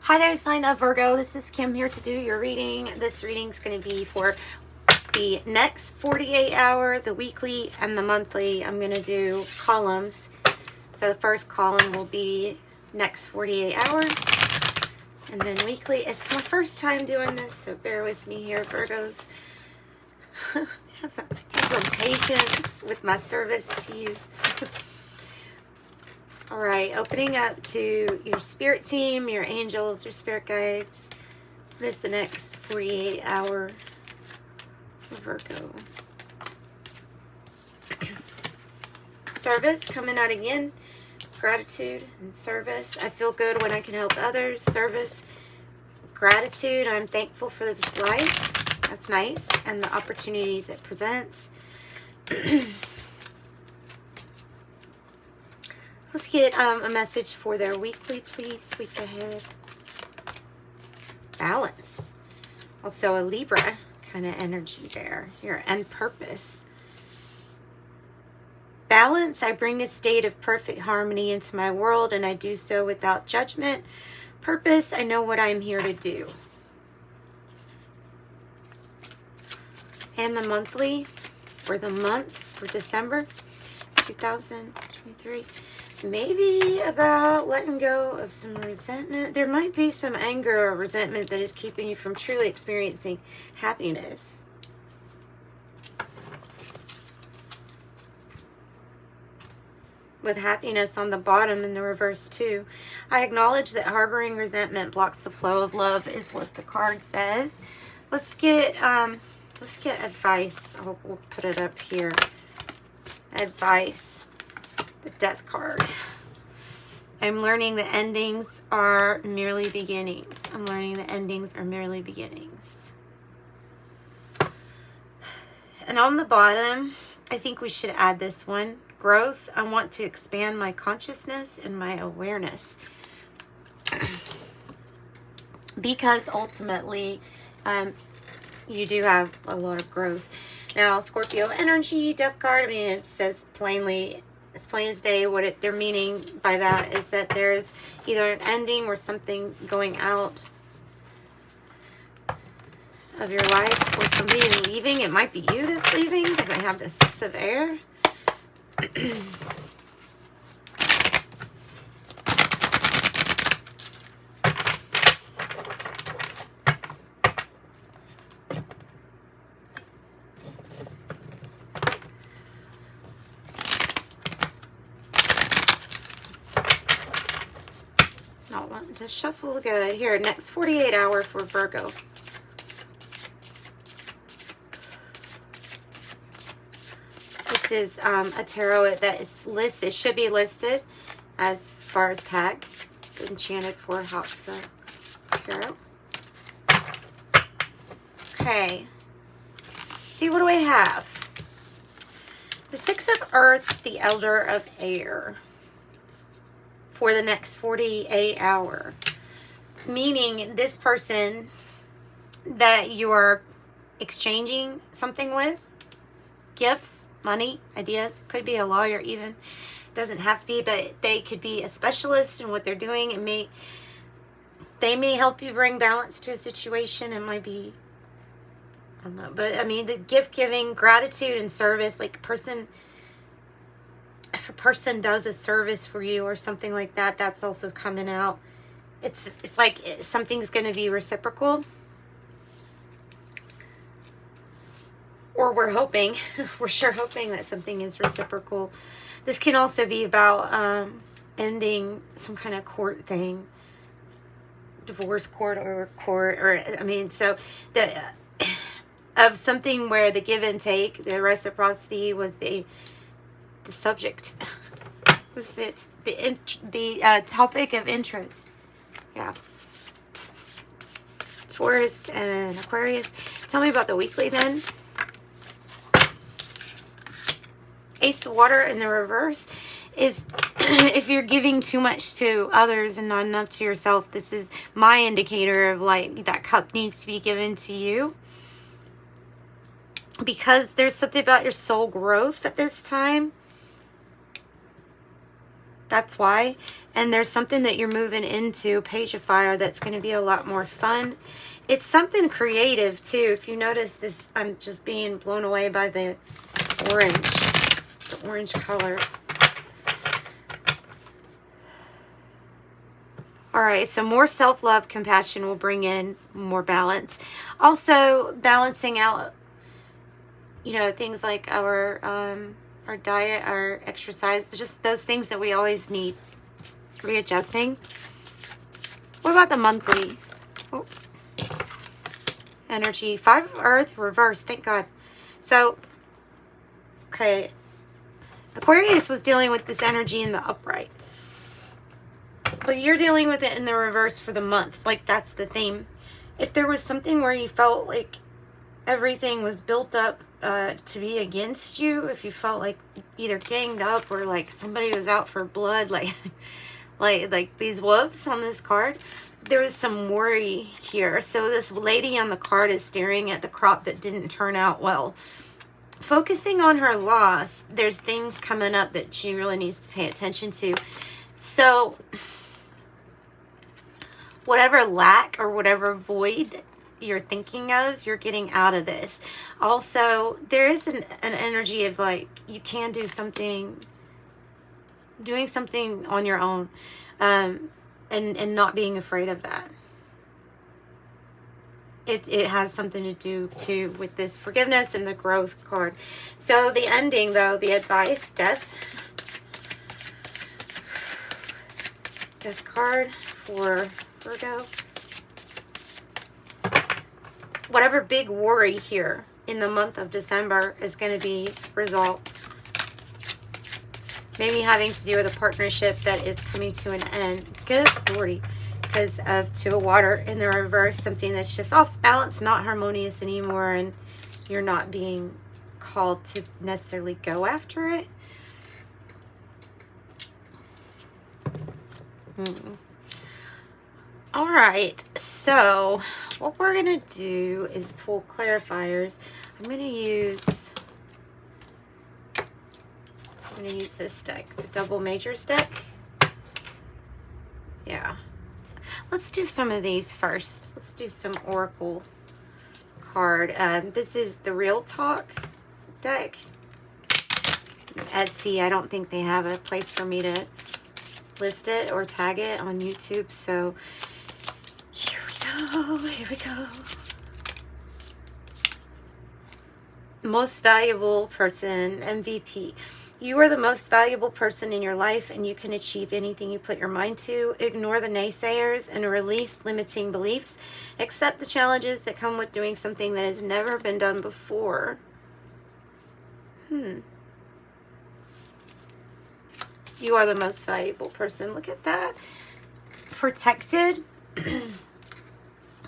Hi there, sign of Virgo. This is Kim here to do your reading. This reading is going to be for the next 48 hour, the weekly, and the monthly. I'm going to do columns. So the first column will be next 48 hours, and then weekly. It's my first time doing this, so bear with me here, Virgos. Have some patience with my service to you. All right, opening up to your spirit team, your angels, your spirit guides. What is the next 48 hour for Virgo? Service coming out again. Gratitude and service. I feel good when I can help others. Service, gratitude. I'm thankful for this life. That's nice. And the opportunities it presents. Let's get a message for their weekly, please. Week ahead. Balance. Also a Libra kind of energy there. Here, and purpose. Balance. I bring a state of perfect harmony into my world, and I do so without judgment. Purpose. I know what I'm here to do. And the monthly for the month for December 2023. Maybe about letting go of some resentment. There might be some anger or resentment that is keeping you from truly experiencing happiness. With happiness on the bottom in the reverse too. I acknowledge that harboring resentment blocks the flow of love is what the card says. Let's get advice. We'll put it up here. Advice. The Death card. I'm learning the endings are merely beginnings. I'm learning the endings are merely beginnings. And on the bottom, I think we should add this one. Growth. I want to expand my consciousness and my awareness. Because ultimately, you do have a lot of growth. Now, Scorpio energy, Death card, I mean, it says plainly, as plain as day, what they're meaning by that is that there's either an ending or something going out of your life, or somebody is leaving. It might be you that's leaving, because I have the Six of Air. Not wanting to shuffle good. Here, next 48 hour for Virgo. This is a tarot that is listed. It should be listed as far as tagged. Enchanted for Hoxa Tarot. Okay. See, what do I have? The Six of Earth, the Elder of Air. For the next 48 hour. Meaning this person that you are exchanging something with, gifts, money, ideas, could be a lawyer even, doesn't have to be, but they could be a specialist in what they're doing. They may help you bring balance to a situation. It might be, I don't know, but I mean the gift giving, gratitude and service, like if a person does a service for you or something like that, that's also coming out. It's like something's going to be reciprocal. Or we're hoping, we're sure hoping that something is reciprocal. This can also be about ending some kind of court thing. Divorce court or court, or I mean, so of something where the give and take, the reciprocity was the subject. Was it the topic of interest? Yeah. Taurus and Aquarius. Tell me about the weekly then. Ace of Water in the reverse is if you're giving too much to others and not enough to yourself, this is my indicator of like that cup needs to be given to you. Because there's something about your soul growth at this time That's why. And there's something that you're moving into, Page of Fire, that's going to be a lot more fun. It's something creative too. If you notice this, I'm just being blown away by the orange color. All right, so more self-love, compassion will bring in more balance. Also, balancing out, you know, things like our diet, our exercise, just those things that we always need. Readjusting. What about the monthly? Oh. Energy. 5 of Earth, reverse. Thank God. So, okay. Aquarius was dealing with this energy in the upright. But you're dealing with it in the reverse for the month. Like, that's the theme. If there was something where you felt like everything was built up to be against you, if you felt like either ganged up or like somebody was out for blood, like like these wolves on this card, there was some worry here. So this lady on the card is staring at the crop that didn't turn out well. Focusing on her loss, there's things coming up that she really needs to pay attention to. So whatever lack or whatever void you're thinking of, you're getting out of this. Also, there is an energy of like, you can do something, doing something on your own, and not being afraid of that. It has something to do too with this forgiveness and the growth card. So the ending though, the advice, death card for Virgo. Whatever big worry here in the month of December is going to be resolved. Maybe having to do with a partnership that is coming to an end. Good Lordy. Because of 2 of Water in the reverse. Something that's just off balance, not harmonious anymore. And you're not being called to necessarily go after it. All right, so what we're going to do is pull clarifiers. I'm going to use this deck, the double majors deck. Yeah. Let's do some of these first. Let's do some Oracle card. This is the Real Talk deck. Etsy, I don't think they have a place for me to list it or tag it on YouTube, so here we go. Most valuable person, MVP. You are the most valuable person in your life, and you can achieve anything you put your mind to. Ignore the naysayers and release limiting beliefs. Accept the challenges that come with doing something that has never been done before. You are the most valuable person. Look at that. Protected.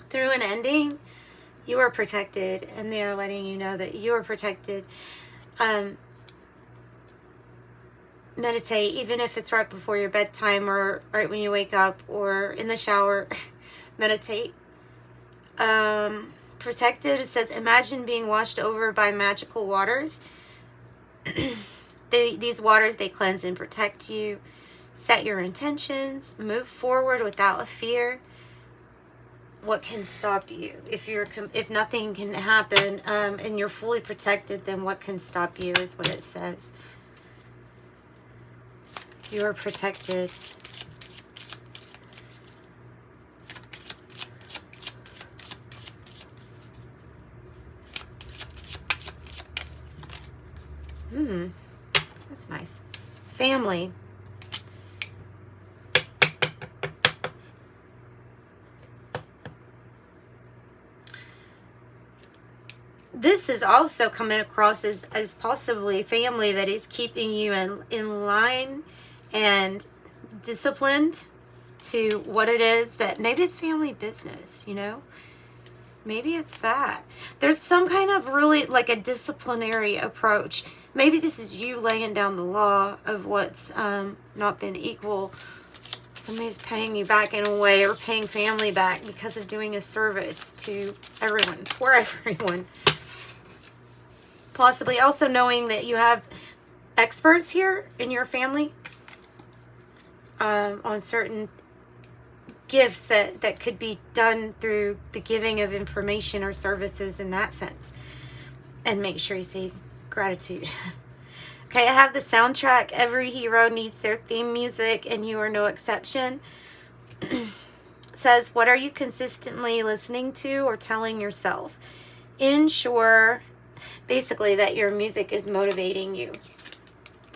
Through an ending, you are protected, and they are letting you know that you are protected. Meditate, even if it's right before your bedtime or right when you wake up or in the shower. Meditate. Protected, it says, imagine being washed over by magical waters. These waters, they cleanse and protect you. Set your intentions. Move forward without a fear. What can stop you? If nothing can happen and you're fully protected, then what can stop you is what it says. You are protected. That's nice. Family. This is also coming across as possibly family that is keeping you in line and disciplined to what it is that maybe it's family business, you know? Maybe it's that. There's some kind of really like a disciplinary approach. Maybe this is you laying down the law of what's not been equal. Somebody's paying you back in a way, or paying family back because of doing a service to everyone, for everyone. Possibly also knowing that you have experts here in your family on certain gifts that could be done through the giving of information or services in that sense. And make sure you say gratitude. Okay, I have the soundtrack. Every hero needs their theme music, and you are no exception. Says, what are you consistently listening to or telling yourself? Ensure, basically, that your music is motivating you.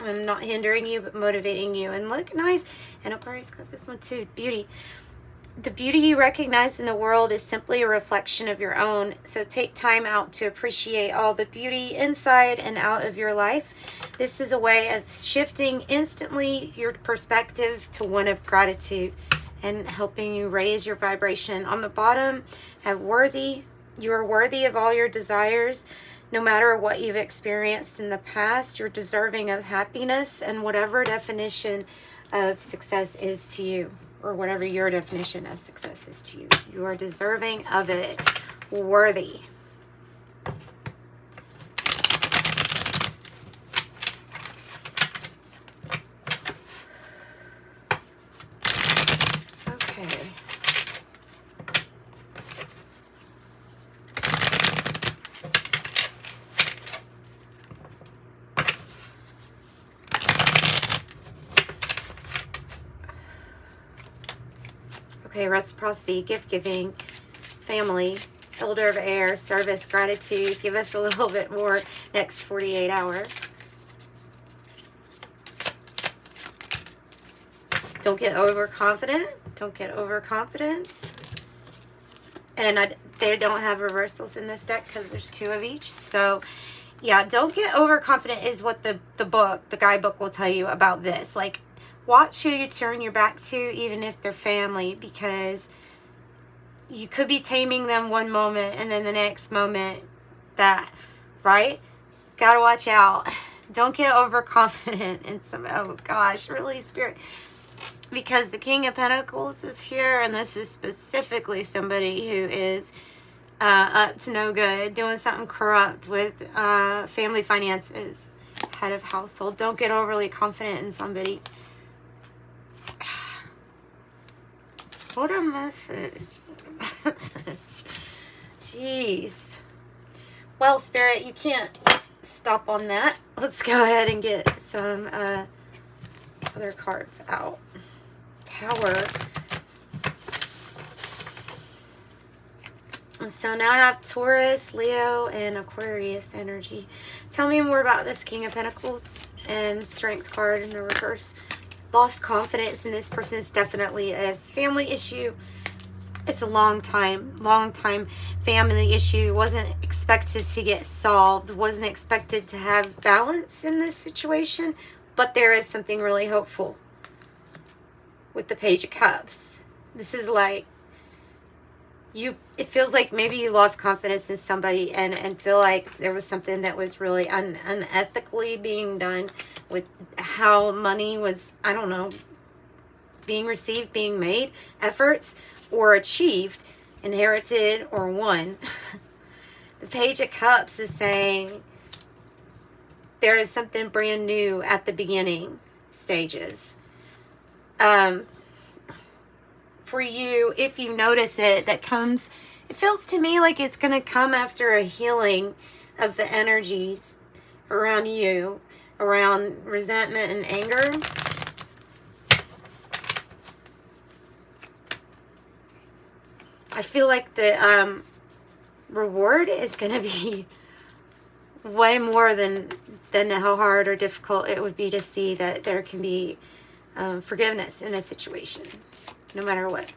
I'm not hindering you, but motivating you. And look, nice. And Aquarius got this one too. Beauty. The beauty you recognize in the world is simply a reflection of your own. So take time out to appreciate all the beauty inside and out of your life. This is a way of shifting instantly your perspective to one of gratitude and helping you raise your vibration. On the bottom, have worthy. You are worthy of all your desires. No matter what you've experienced in the past, you're deserving of happiness and whatever definition of success is to you, or whatever your definition of success is to you. You are deserving of it. Worthy. Okay. Okay, reciprocity, gift giving, family, elder of air, service, gratitude. Give us a little bit more next 48 hours. Don't get overconfident. Don't get overconfident. And they don't have reversals in this deck because there's 2 of each. So, yeah, don't get overconfident is what the guidebook will tell you about this. Like, watch who you turn your back to, even if they're family, because you could be taming them one moment and then the next moment that, right? Gotta watch out. Don't get overconfident in some, oh gosh, really, Spirit. Because the King of Pentacles is here, and this is specifically somebody who is up to no good, doing something corrupt with family finances, head of household. Don't get overly confident in somebody. What a message. What a message. Jeez. Well, Spirit, you can't stop on that. Let's go ahead and get some other cards out. Tower. So now I have Taurus, Leo, and Aquarius energy. Tell me more about this King of Pentacles and Strength card in the reverse. Lost confidence in this person is definitely a family issue. It's a long time family issue. Wasn't expected to get solved. Wasn't expected to have balance in this situation. But there is something really hopeful with the Page of Cups. This is like, it feels like maybe you lost confidence in somebody and feel like there was something that was really unethically being done with how money was, I don't know, being received, being made, efforts, or achieved, inherited, or won. The Page of Cups is saying there is something brand new at the beginning stages. For you, if you notice it, that comes, it feels to me like it's going to come after a healing of the energies around you, around resentment and anger. I feel like the reward is going to be way more than how hard or difficult it would be to see that there can be forgiveness in a situation, no matter what.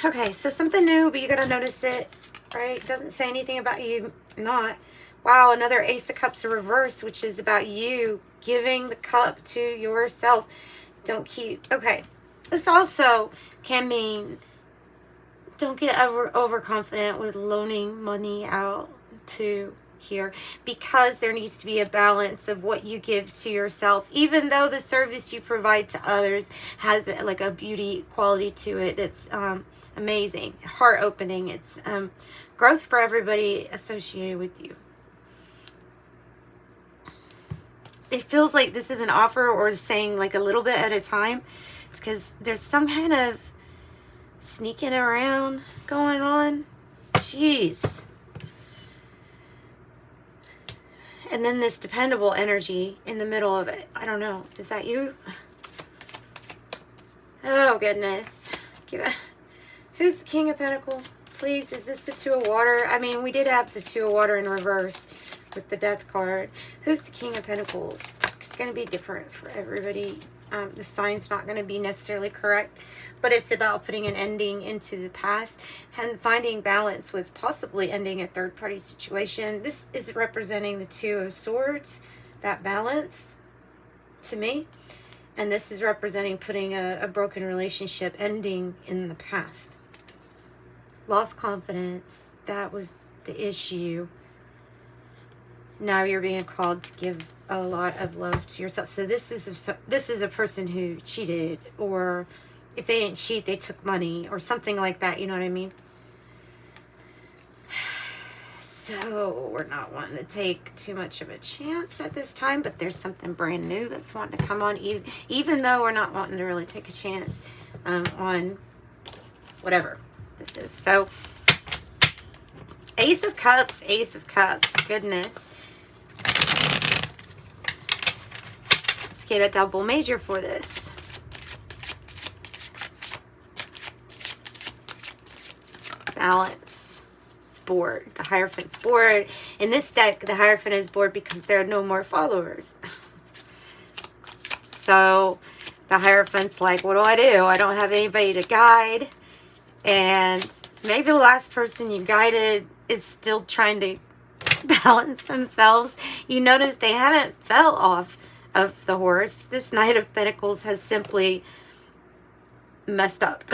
Okay, so something new, but you gotta notice it, right? Doesn't say anything about you not. Wow, another Ace of Cups in reverse, which is about you giving the cup to yourself. Don't keep, okay. This also can mean don't get overconfident with loaning money out to here, because there needs to be a balance of what you give to yourself, even though the service you provide to others has like a beauty quality to it that's amazing, heart opening. It's growth for everybody associated with you. it feels like this is an offer or saying like a little bit at a time. It's because there's some kind of sneaking around going on. Jeez. And then this dependable energy in the middle of it. I don't know. Is that you? Oh, goodness. Who's the King of Pentacles? Please, is this the Two of Water? I mean, we did have the Two of Water in reverse with the Death card. Who's the King of Pentacles? It's going to be different for everybody. The sign's not going to be necessarily correct, but it's about putting an ending into the past and finding balance with possibly ending a third-party situation. This is representing the Two of Swords, that balance to me. And this is representing putting a broken relationship ending in the past. Lost confidence. That was the issue. Now you're being called to give a lot of love to yourself. So this is a person who cheated, or if they didn't cheat, they took money or something like that. You know what I mean? So we're not wanting to take too much of a chance at this time, but there's something brand new that's wanting to come on, even though we're not wanting to really take a chance on whatever this is. So Ace of Cups, Ace of Cups, goodness. Let's get a double major for this. Balance. It's bored. The Hierophant's bored. In this deck, the Hierophant is bored because there are no more followers. So the Hierophant's like, what do? I don't have anybody to guide. And maybe the last person you guided is still trying to balance themselves. You notice they haven't fell off of the horse. This Knight of Pentacles has simply messed up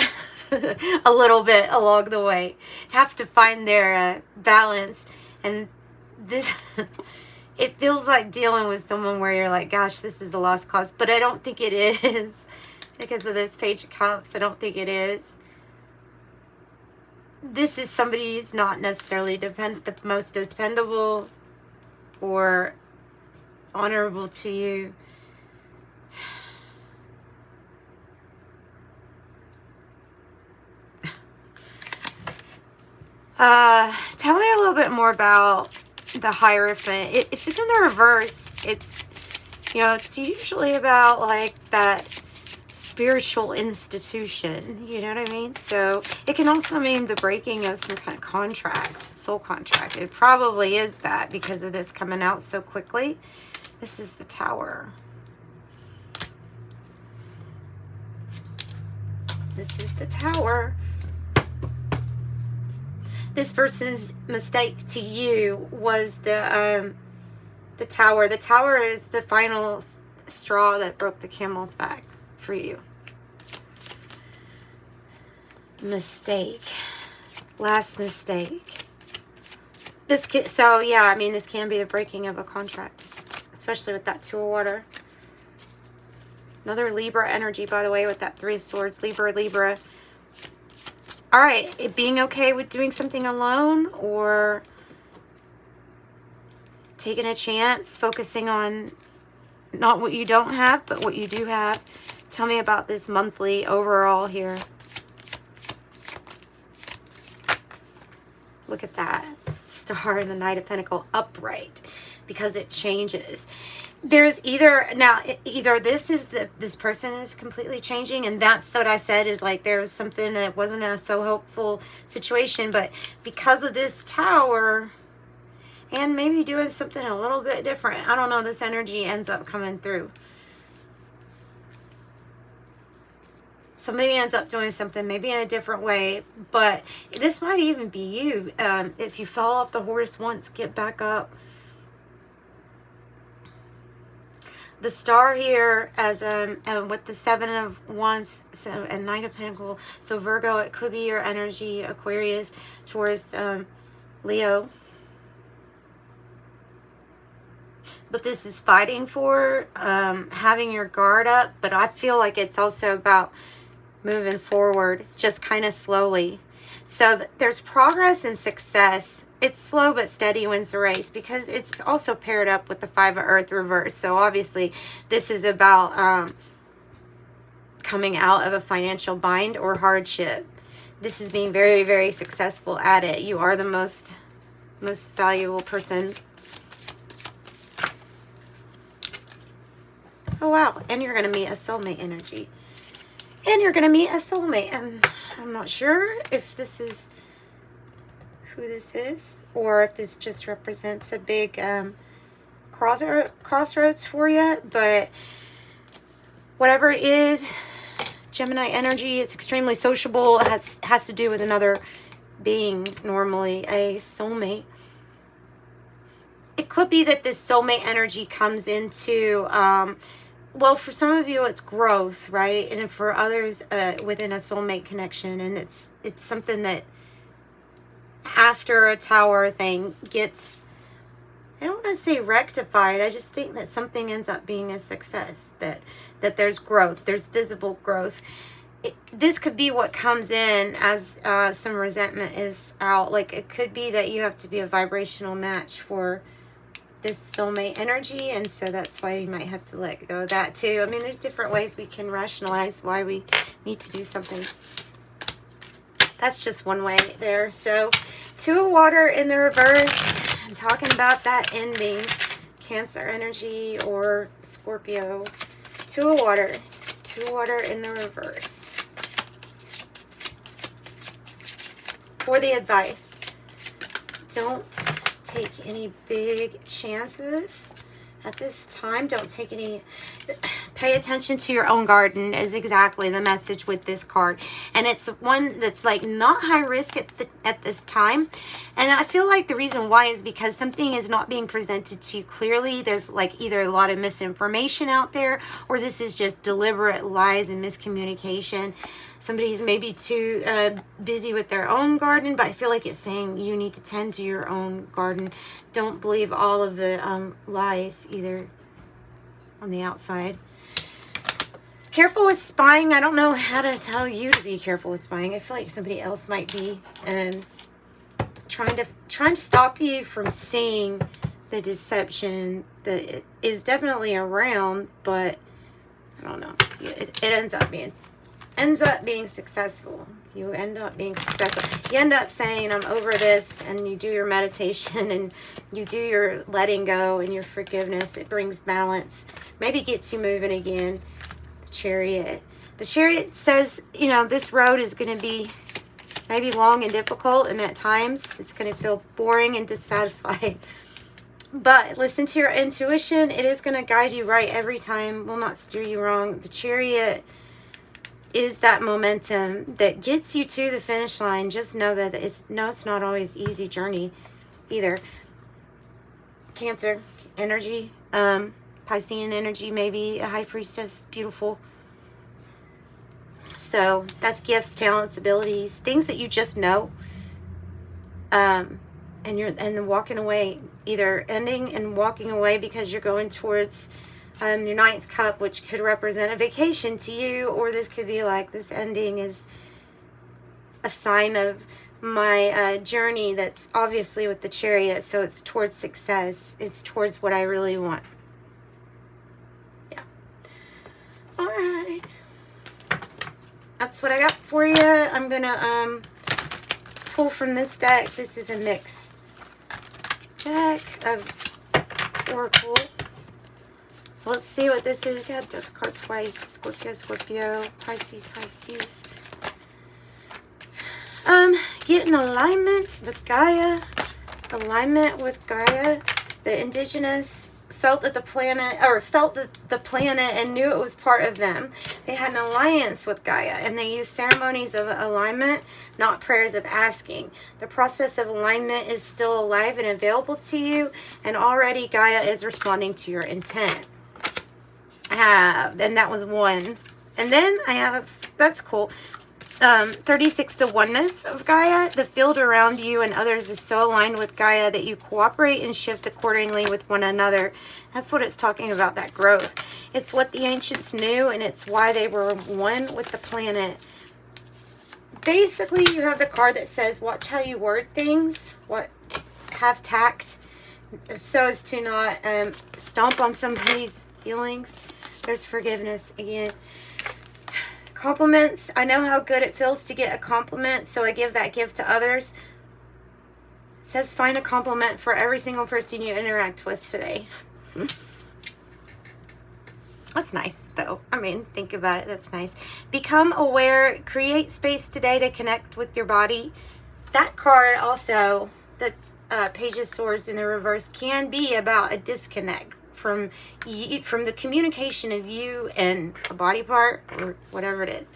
a little bit along the way. Have to find their balance. And this, it feels like dealing with someone where you're like, gosh, this is a lost cause. But I don't think it is. Because of this Page of Cups, I don't think it is. This is somebody who's not necessarily the most dependable or honorable to you. Tell me a little bit more about the Hierophant. If it's in the reverse, it's, you know, it's usually about like that spiritual institution, you know what I mean? So it can also mean the breaking of some kind of contract, soul contract. It probably is that because of this coming out so quickly. This is the Tower. This is the Tower. This person's mistake to you was the Tower. The Tower is the final straw that broke the camel's back for you. Mistake. Last mistake. So yeah, I mean, this can be the breaking of a contract, especially with that Two of Water. Another Libra energy, by the way, with that Three of Swords. Libra. All right, being okay with doing something alone, or taking a chance, focusing on not what you don't have, but what you do have. Tell me about this monthly overall here. Look at that. Star and the Knight of Pentacles upright, because it changes. There's either this is this person is completely changing, and that's what I said is like there was something that wasn't a so hopeful situation, but because of this Tower and maybe doing something a little bit different, I don't know, this energy ends up coming through. Somebody ends up doing something maybe in a different way, but this might even be you. If you fall off the horse once, get back up. The Star here as with the Seven of Wands, so and Knight of Pentacles. So Virgo, it could be your energy. Aquarius, Taurus, Leo. But this is fighting for having your guard up. But I feel like it's also about moving forward, just kind of slowly. So there's progress and success. It's slow but steady wins the race, because it's also paired up with the Five of Earth reverse. So obviously this is about coming out of a financial bind or hardship. This is being very, very successful at it. You are the most valuable person. Oh, wow. And you're going to meet a soulmate energy. And you're going to meet a soulmate. I'm not sure if this is who this is, or if this just represents a big crossroads for you. But whatever it is, Gemini energy, it's extremely sociable. It has to do with another being, normally a soulmate. It could be that this soulmate energy comes into, well, for some of you, it's growth, right? And for others, within a soulmate connection. And it's something that after a tower thing gets, I don't want to say rectified. I just think that something ends up being a success, that there's growth, there's visible growth. This could be what comes in as some resentment is out. Like, it could be that you have to be a vibrational match for this soulmate energy, and so that's why you might have to let go of that too. I mean, there's different ways we can rationalize why we need to do something. That's just one way there. So, Two of Water in the reverse. I'm talking about that ending. Cancer energy or Scorpio. Two of Water. Two of Water in the reverse. For the advice, don't take any big chances at this time. Don't take any, pay attention to your own garden is exactly the message with this card. And it's one that's like not high risk at this time. And I feel like the reason why is because something is not being presented to you clearly. There's like either a lot of misinformation out there, or this is just deliberate lies and miscommunication. Somebody's maybe too busy with their own garden, but I feel like it's saying you need to tend to your own garden. Don't believe all of the lies either on the outside. Careful with spying. I don't know how to tell you to be careful with spying. I feel like somebody else might be trying to stop you from seeing the deception that is definitely around, but I don't know. It ends up being successful. You end up being successful. You end up saying, I'm over this, and you do your meditation and you do your letting go and your forgiveness. It brings balance. Maybe gets you moving again. The Chariot. The Chariot says, you know, this road is going to be maybe long and difficult, and at times it's going to feel boring and dissatisfied. But listen to your intuition. It is going to guide you right every time. Will not steer you wrong. The Chariot is that momentum that gets you to the finish line. Just know that it's not always easy journey either. Cancer energy, Piscean energy, maybe a High Priestess, beautiful. So that's gifts, talents, abilities, things that you just know. And then walking away, either ending and walking away because you're going towards your ninth cup, which could represent a vacation to you, or this could be like, this ending is a sign of my journey that's obviously with the Chariot, so it's towards success. It's towards what I really want. Yeah. All right. That's what I got for you. I'm going to pull from this deck. This is a mix deck of Oracle. So let's see what this is. You had the card twice. Scorpio, Pisces. Get in alignment with Gaia. Alignment with Gaia. The indigenous felt that the planet and knew it was part of them. They had an alliance with Gaia, and they used ceremonies of alignment, not prayers of asking. The process of alignment is still alive and available to you, and already Gaia is responding to your intent. And that was one. And then I have, that's cool, 36, the oneness of Gaia. The field around you and others is so aligned with Gaia that you cooperate and shift accordingly with one another. That's what it's talking about, that growth. It's what the ancients knew, and it's why they were one with the planet. basically, you have the card that says, watch how you word things. Have tact so as to not stomp on somebody's feelings. There's forgiveness again. Compliments. I know how good it feels to get a compliment, so I give that gift to others. It says find a compliment for every single person you interact with today. That's nice, though. I mean, think about it. That's nice. Become aware. Create space today to connect with your body. That card also, the Page of Swords in the reverse, can be about a disconnect from the communication of you and a body part or whatever it is.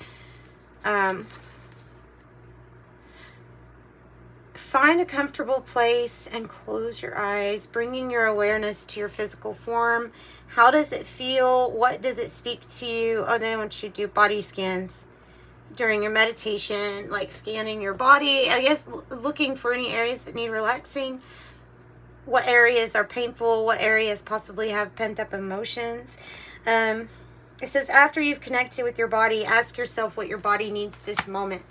Find a comfortable place and close your eyes, bringing your awareness to your physical form. How does it feel? What does it speak to you? Oh, then I want you to do body scans during your meditation, like scanning your body. I guess looking for any areas that need relaxing. What areas are painful? What areas possibly have pent-up emotions? It says after you've connected with your body, ask yourself what your body needs this moment.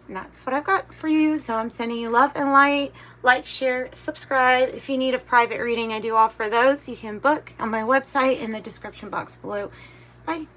And that's what I've got for you. So I'm sending you love and light. Like, share, subscribe. If you need a private reading, I do offer those. You can book on my website in the description box below. Bye.